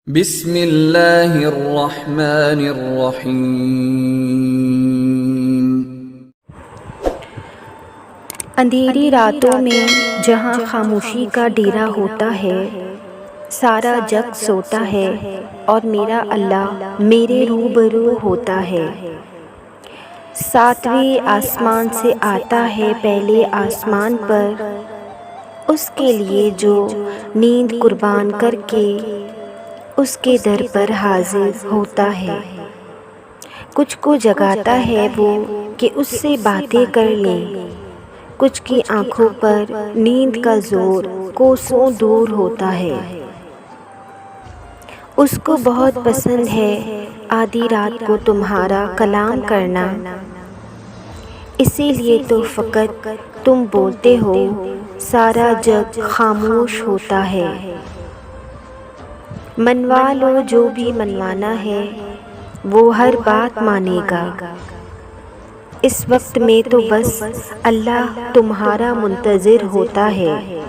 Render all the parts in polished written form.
بسم اللہ الرحمن الرحیم۔ اندھیری راتوں میں جہاں خاموشی کا ڈیرا ہوتا ہے، سارا جگ سوتا ہے اور میرا اللہ میرے روبرو ہوتا ہے۔ ساتویں آسمان سے آتا ہے پہلے آسمان پر، اس کے لیے جو نیند قربان کر کے اس کے در پر حاضر ہوتا ہے۔ کچھ کو جگاتا ہے وہ کہ اس سے باتیں کر لیں، کچھ کی آنکھوں پر نیند کا زور کوسوں دور ہوتا ہے۔ اس کو بہت پسند ہے آدھی رات کو تمہارا کلام کرنا، اسی لیے تو فقط تم بولتے ہو، سارا جگ خاموش ہوتا ہے۔ منوا لو جو بھی منوانا ہے، وہ ہر بات مانے گا۔ اس وقت میں تو بس اللہ تمہارا منتظر ہوتا ہے۔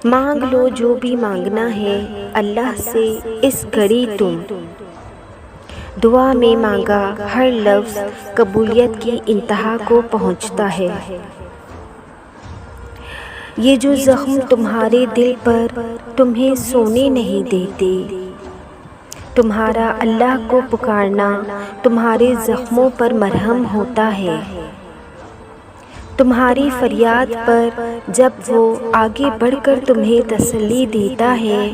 مانگ لو جو بھی مانگنا ہے اللہ سے اس گھڑی تم، دعا میں مانگا ہر لفظ قبولیت کی انتہا کو پہنچتا ہے۔ یہ جو زخم تمہارے دل پر تمہیں سونے نہیں دیتے، تمہارا اللہ کو پکارنا تمہارے زخموں پر مرہم ہوتا ہے۔ تمہاری فریاد پر جب وہ آگے بڑھ کر تمہیں تسلی دیتا ہے،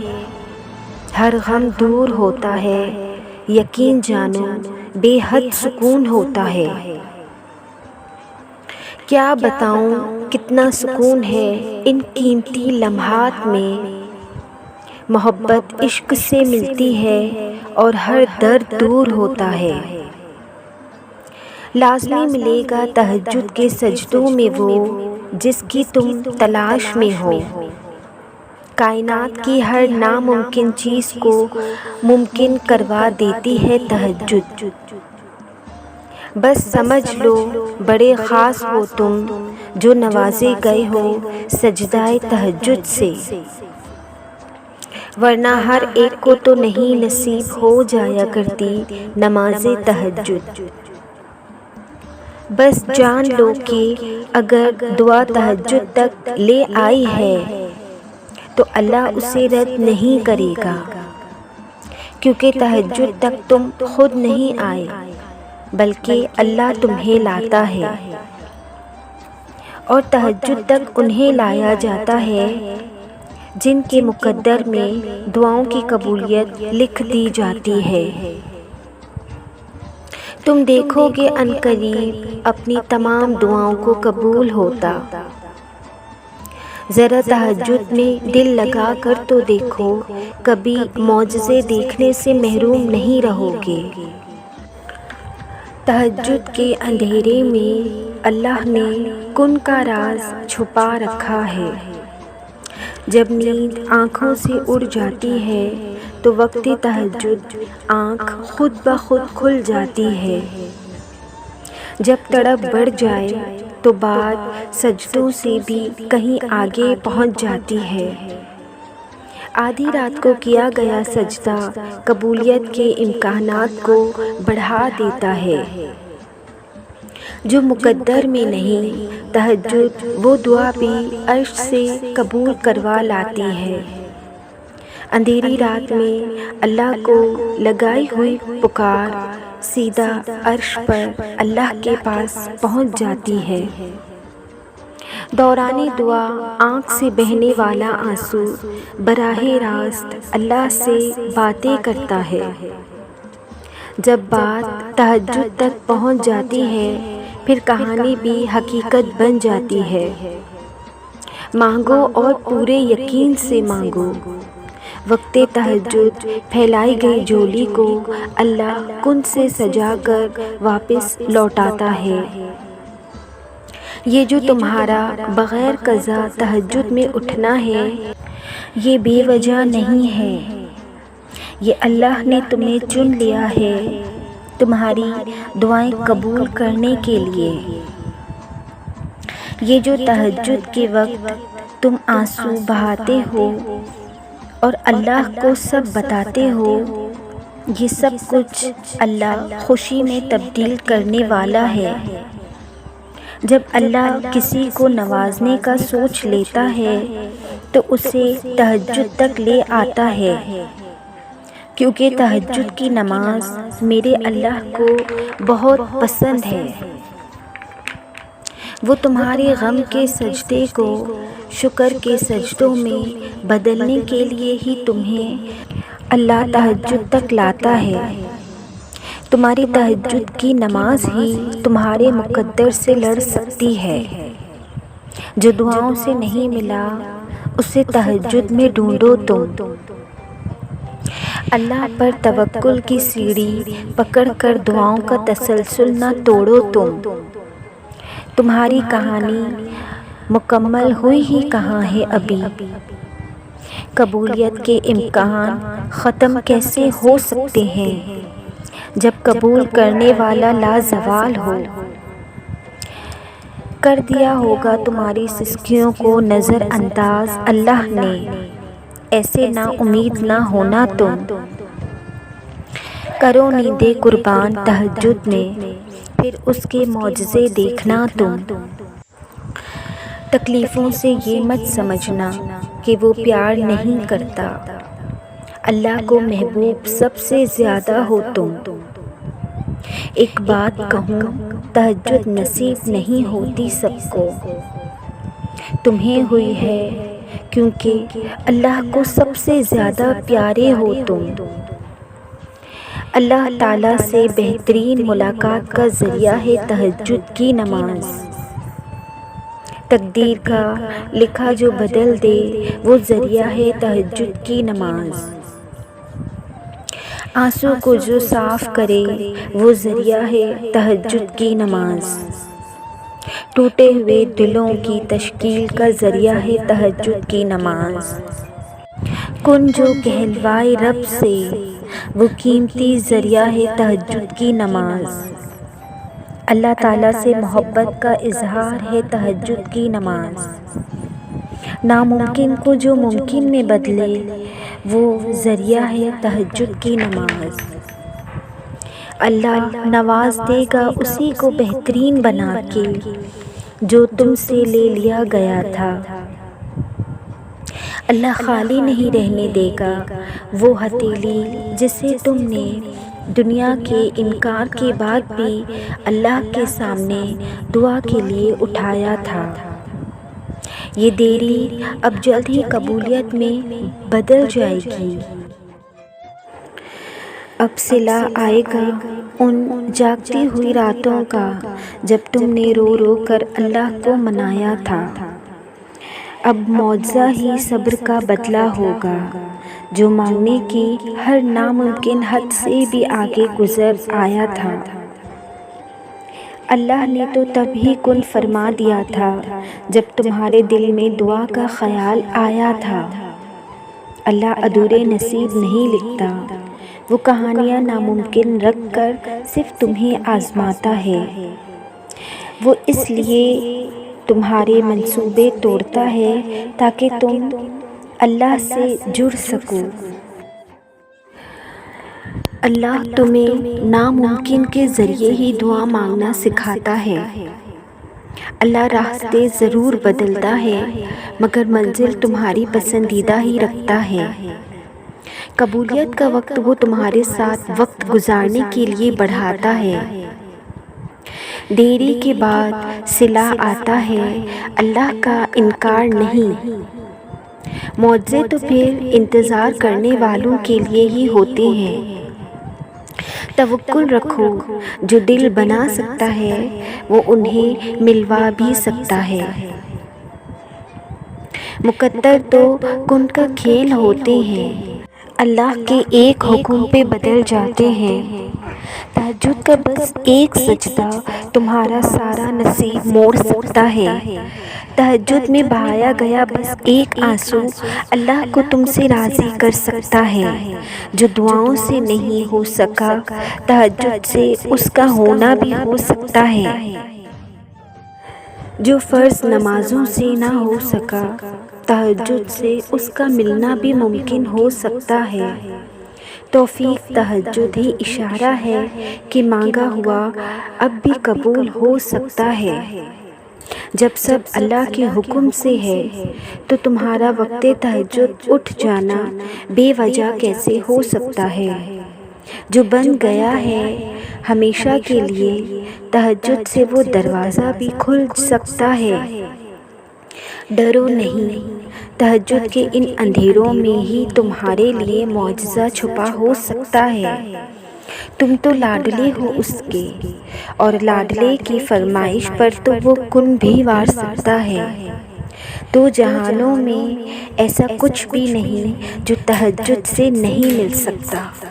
ہر غم دور ہوتا ہے، یقین جانو بے حد سکون ہوتا ہے۔ کیا بتاؤں کتنا سکون ہے ان قیمتی لمحات میں، محبت عشق سے ملتی ہے اور ہر درد دور ہوتا ہے۔ لازمی ملے گا تہجد کے سجدوں میں وہ جس کی تم تلاش میں ہو۔ کائنات کی ہر ناممکن چیز کو ممکن کروا دیتی ہے تہجد۔ بس سمجھ لو بڑے خاص ہو تم جو نوازے گئے ہو سجدہ تہجد سے، ورنہ ہر ایک کو تو نہیں نصیب ہو جایا کرتی نماز تہجد۔ بس جان لو کہ اگر دعا تہجد تک لے آئی ہے تو اللہ اسے رد نہیں کرے گا، کیونکہ تہجد تک تم خود نہیں آئے بلکہ اللہ تمہیں لاتا ہے، اور تہجد تک انہیں لایا جاتا ہے جن کے مقدر میں دعاؤں کی قبولیت لکھ دی جاتی ہے۔ تم دیکھو گے عنقریب اپنی تمام دعاؤں کو قبول ہوتا۔ ذرا تہجد میں دل لگا کر تو دیکھو، کبھی معجزے دیکھنے سے محروم نہیں رہو گے۔ تہجد کے اندھیرے میں اللہ نے کن کا راز چھپا رکھا ہے۔ جب نیند آنکھوں سے اڑ جاتی ہے تو وقت تہجد آنکھ خود بخود کھل جاتی ہے۔ جب تڑپ بڑھ جائے تو بات سجدوں سے بھی کہیں آگے پہنچ جاتی ہے۔ آدھی رات کو کیا گیا سجدہ قبولیت کے امکانات کو بڑھا دیتا ہے۔ جو مقدر میں نہیں، تہجد وہ دعا بھی عرش سے قبول کروا لاتی ہے۔ اندھیری رات میں اللہ کو لگائی ہوئی پکار سیدھا عرش پر اللہ کے پاس پہنچ جاتی ہے۔ دوران دعا آنکھ سے بہنے والا آنسو براہ راست اللہ سے باتیں کرتا ہے۔ جب بات تہجد تک پہنچ جاتی ہے پھر کہانی بھی حقیقت بن جاتی ہے۔ مانگو اور پورے یقین سے مانگو، وقت تہجد پھیلائی گئی جھولی کو اللہ کن سے سجا کر واپس لوٹاتا ہے۔ یہ جو تمہارا بغیر قضا تہجد میں اٹھنا ہے، یہ بے وجہ نہیں ہے، یہ اللہ نے تمہیں چن لیا ہے تمہاری دعائیں قبول کرنے کے لیے۔ یہ جو تہجد کے وقت تم آنسو بہاتے ہو اور اللہ کو سب بتاتے ہو، یہ سب کچھ اللہ خوشی میں تبدیل کرنے والا ہے۔ جب اللہ کسی کو نوازنے کا سوچ لیتا ہے تو اسے تہجد تک لے آتا ہے، کیونکہ تہجد کی نماز میرے اللہ کو بہت پسند ہے۔ وہ تمہارے غم کے سجدے کو شکر کے سجدوں میں بدلنے کے لیے ہی تمہیں اللہ تہجد تک لاتا ہے۔ تمہاری تہجد کی نماز ہی تمہارے مقدر سے لڑ سکتی ہے۔ جو دعاؤں سے نہیں ملا اسے تہجد میں ڈھونڈو تم۔ اللہ پر توکل کی سیڑھی پکڑ کر دعاؤں کا تسلسل نہ توڑو تم۔ تمہاری کہانی مکمل ہوئی ہی کہاں ہے ابھی؟ قبولیت کے امکان ختم کیسے ہو سکتے ہیں جب قبول کرنے والا لازوال ہو؟ کر دیا ہوگا تمہاری سسکیوں کو نظر انداز اللہ نے، ایسے نا امید نہ ہونا تم۔ کرو نیندیں قربان تہجد میں، پھر اس کے معجزے دیکھنا تم۔ تکلیفوں سے یہ مت سمجھنا کہ وہ پیار نہیں کرتا، اللہ کو محبوب سب سے زیادہ ہو تم۔ ایک بات کہوں، تہجد نصیب نہیں ہوتی سب کو، تمہیں ہوئی ہے کیونکہ اللہ کو سب سے زیادہ پیارے ہو تم۔ اللہ تعالیٰ سے بہترین ملاقات کا ذریعہ ہے تہجد کی نماز۔ تقدیر کا لکھا جو بدل دے وہ ذریعہ ہے تہجد کی نماز۔ آنسو کو جو صاف کرے وہ ذریعہ ہے تہجد کی نماز۔ ٹوٹے ہوئے دلوں کی تشکیل کا ذریعہ ہے تہجد کی نماز۔ کن جو کہلوائے رب سے وہ قیمتی ذریعہ ہے تہجد کی نماز۔ اللہ تعالیٰ سے محبت کا اظہار ہے تہجد کی نماز۔ ناممکن کو جو ممکن میں بدلے وہ ذریعہ ہے تہجد کی نماز۔ اللہ نواز دے گا اسی کو بہترین بنا کے جو تم سے لے لیا گیا تھا۔ اللہ خالی نہیں رہنے دے گا وہ ہتھیلی جسے تم نے دنیا کے انکار کے بعد بھی اللہ کے سامنے دعا کے لیے اٹھایا تھا۔ یہ دیری اب جلد ہی قبولیت میں بدل جائے گی۔ اب صلہ آئے گا ان جاگتی ہوئی راتوں کا جب تم نے رو رو کر اللہ کو منایا تھا۔ اب معجزہ ہی صبر کا بدلہ ہوگا جو مانگنے کی ہر ناممکن حد سے بھی آگے گزر آیا تھا۔ اللہ نے تو تب ہی کن فرما دیا تھا جب تمہارے دل میں دعا کا خیال آیا تھا۔ اللہ ادھورے نصیب نہیں لکھتا، وہ کہانیاں ناممکن رکھ کر صرف تمہیں آزماتا ہے۔ وہ اس لیے تمہارے منصوبے توڑتا ہے تاکہ تم اللہ سے جڑ سکو۔ اللہ تمہیں ناممکن کے ذریعے ہی دعا مانگنا سکھاتا ہے۔ اللہ راستے ضرور بدلتا ہے مگر منزل تمہاری پسندیدہ ہی رکھتا ہے۔ قبولیت کا وقت وہ تمہارے ساتھ وقت گزارنے کے لیے بڑھاتا ہے۔ دیری کے بعد صلہ آتا ہے، اللہ کا انکار نہیں۔ معجزے تو پھر انتظار کرنے والوں کے لیے ہی ہوتے ہیں۔ توکل رکھو، جو دل بنا سکتا ہے وہ انہیں ملوا بھی سکتا ہے۔ مقدر تو کن کا کھیل ہوتے ہیں، اللہ کے ایک حکم پہ بدل جاتے ہیں۔ تہجد کا بس ایک سجدہ تمہارا سارا نصیب موڑ سکتا ہے۔ تہجد میں بہایا گیا بس ایک آنسو اللہ کو تم سے راضی کر سکتا ہے۔ جو دعاؤں سے نہیں ہو سکا تہجد سے اس کا ہونا بھی ہو سکتا ہے۔ جو فرض نمازوں سے نہ ہو سکا تہجد سے اس کا ملنا بھی ممکن ہو سکتا ہے۔ توفیق تہجد ہی اشارہ ہے کہ مانگا ہوا اب بھی قبول ہو سکتا ہے۔ جب سب اللہ کے حکم سے ہے تو تمہارا وقت تہجد اٹھ جانا بے وجہ کیسے ہو سکتا ہے؟ جو بن گیا ہے ہمیشہ کے لیے، تہجد سے وہ دروازہ بھی کھل سکتا ہے۔ ڈرو نہیں، تہجد کے ان اندھیروں میں ہی تمہارے لیے معجزہ چھپا ہو سکتا ہے۔ تم تو لاڈلے ہو اس کے، اور لاڈلے کی فرمائش پر تو وہ کن بھی وار سکتا ہے۔ دو جہانوں میں ایسا کچھ بھی نہیں جو تہجد سے نہیں مل سکتا۔